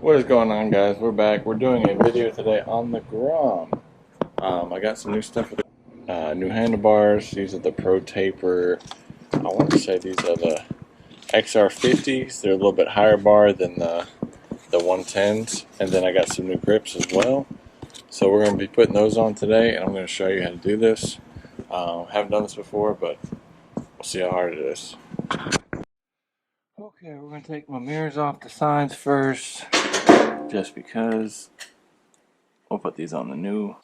What is going on, guys? We're back. We're doing a video today on the Grom. I got some new stuff with new handlebars. These are the Pro Taper. I want to say these are the XR50s. They're a little bit higher bar than the 110s. And then I got some new grips as well. So we're going to be putting those on today, and I'm going to show you how to do this. Haven't done this before, but we'll see how hard it is. Okay, we're going to take my mirrors off the sides first, just because. We'll put these on the new.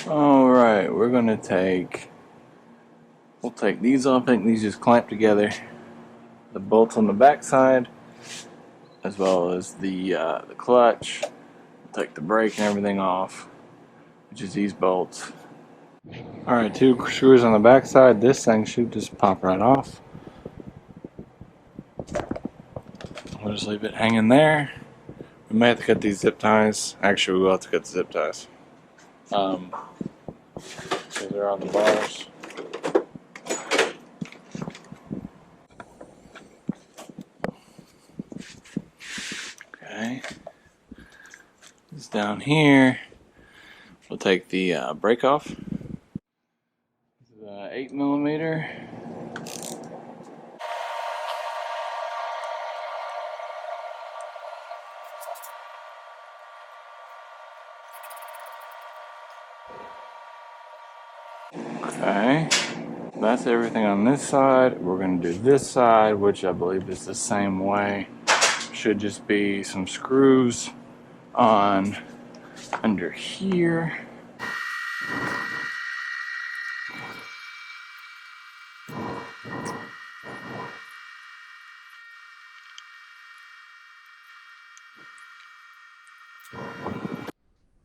Alright, we'll take these off. I think these just clamp together. The bolts on the back side, as well as the clutch. We'll take the brake and everything off, which is these bolts. Alright, 2 screws on the back side. This thing should just pop right off. We'll just leave it hanging there. We may have to cut these zip ties. Actually, we will have to cut the zip ties. These are on the bars. Okay. This down here. We'll take the brake off. This is 8mm. Okay, that's everything on this side. We're going to do this side, which I believe is the same way. Should just be some screws on under here.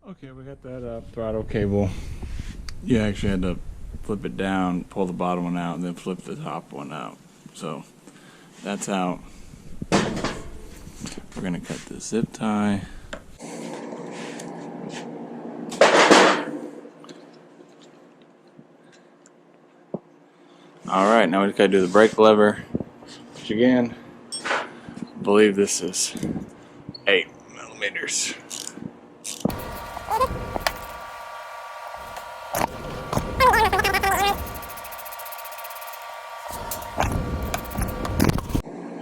Okay, we got that throttle cable. You actually had to flip it down, pull the bottom one out, and then flip the top one out. So that's out. We're gonna cut the zip tie. Alright, now we just gotta do the brake lever, which again, I believe this is 8mm.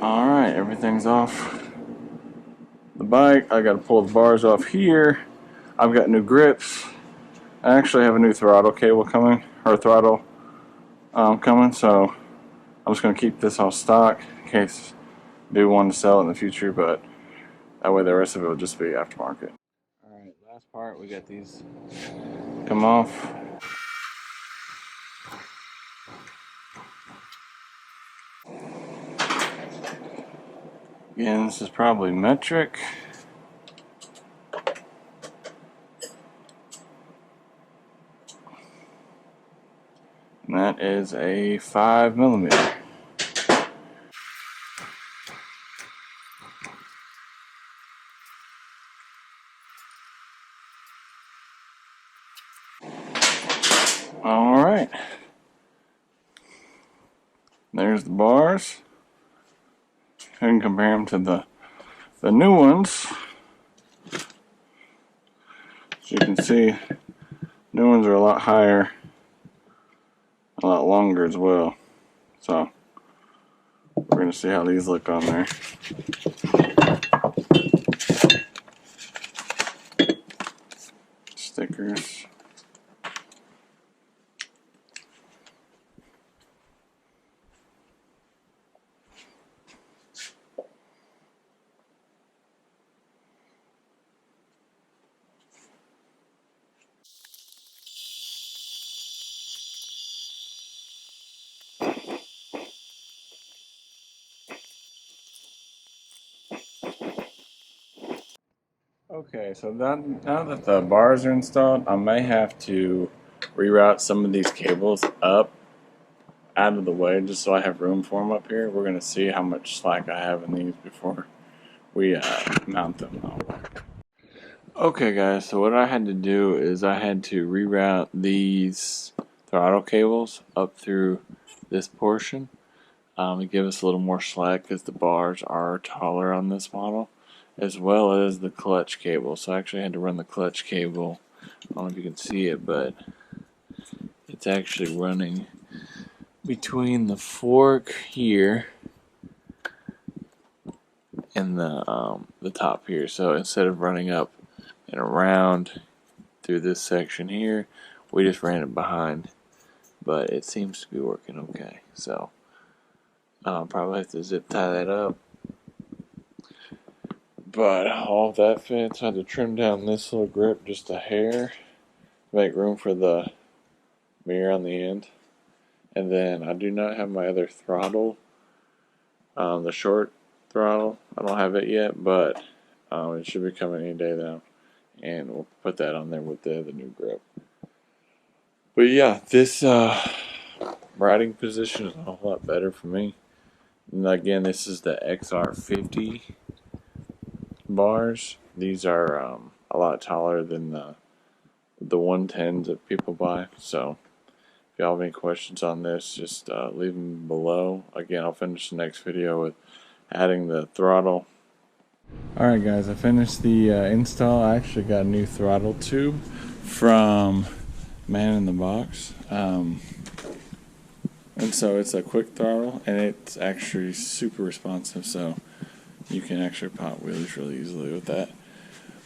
Alright, everything's off the bike. I gotta pull the bars off here. I've got new grips. I actually have a new throttle cable coming, or throttle coming, so I'm just gonna keep this all stock in case I do want to sell it in the future, but that way the rest of it will just be aftermarket. Alright, last part, we got these come off. Again, this is probably metric. And that is a 5mm. Alright. There's the bars. I can compare them to the new ones. As you can see, new ones are a lot higher, a lot longer as well. So we're going to see how these look on there. Stickers. Okay, so now that the bars are installed, I may have to reroute some of these cables up out of the way just so I have room for them up here. We're going to see how much slack I have in these before we mount them though. Okay guys, so what I had to do is I had to reroute these throttle cables up through this portion to give us a little more slack because the bars are taller on this model, as well as the clutch cable. So I actually had to run the clutch cable. I don't know if you can see it, but it's actually running between the fork here and the top here. So instead of running up and around through this section here, we just ran it behind, but it seems to be working okay. So probably have to zip tie that up, but all of that fits. I had to trim down this little grip just a hair, make room for the mirror on the end. And then I do not have my other throttle, the short throttle. I don't have it yet, but it should be coming any day now, and we'll put that on there with the new grip. But yeah, this riding position is a whole lot better for me. And again, this is the XR50 bars. These are a lot taller than the 110s that people buy. So if y'all have any questions on this, just leave them below. Again, I'll finish the next video with adding the throttle. Alright guys, I finished the install. I actually got a new throttle tube from Man in the Box. And so it's a quick throttle, and it's actually super responsive, so you can actually pop wheelies really easily with that.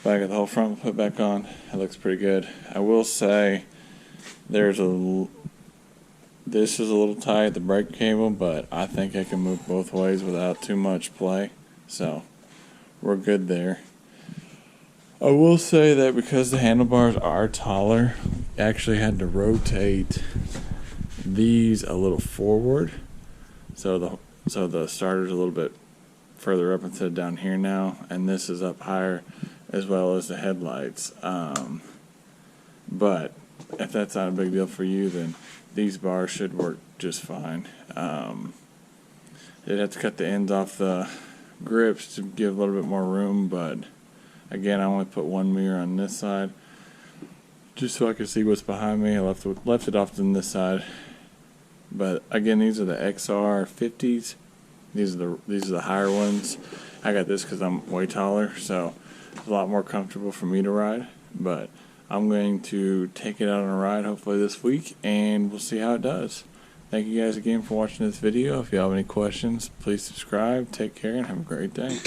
But I got the whole front put back on. It looks pretty good. I will say this is a little tight, the brake cable, but I think I can move both ways without too much play, so we're good there. I will say that because the handlebars are taller, I actually had to rotate these a little forward, so the starter's a little bit further up instead of down here now, and this is up higher, as well as the headlights. But if that's not a big deal for you, then these bars should work just fine. They'd have to cut the ends off the grips to give a little bit more room, but again, I only put one mirror on this side just so I could see what's behind me. I left it off on this side. But again, these are the XR50s. These are the higher ones. I got this because I'm way taller, so it's a lot more comfortable for me to ride. But I'm going to take it out on a ride hopefully this week, and we'll see how it does. Thank you guys again for watching this video. If you have any questions, please subscribe. Take care and have a great day.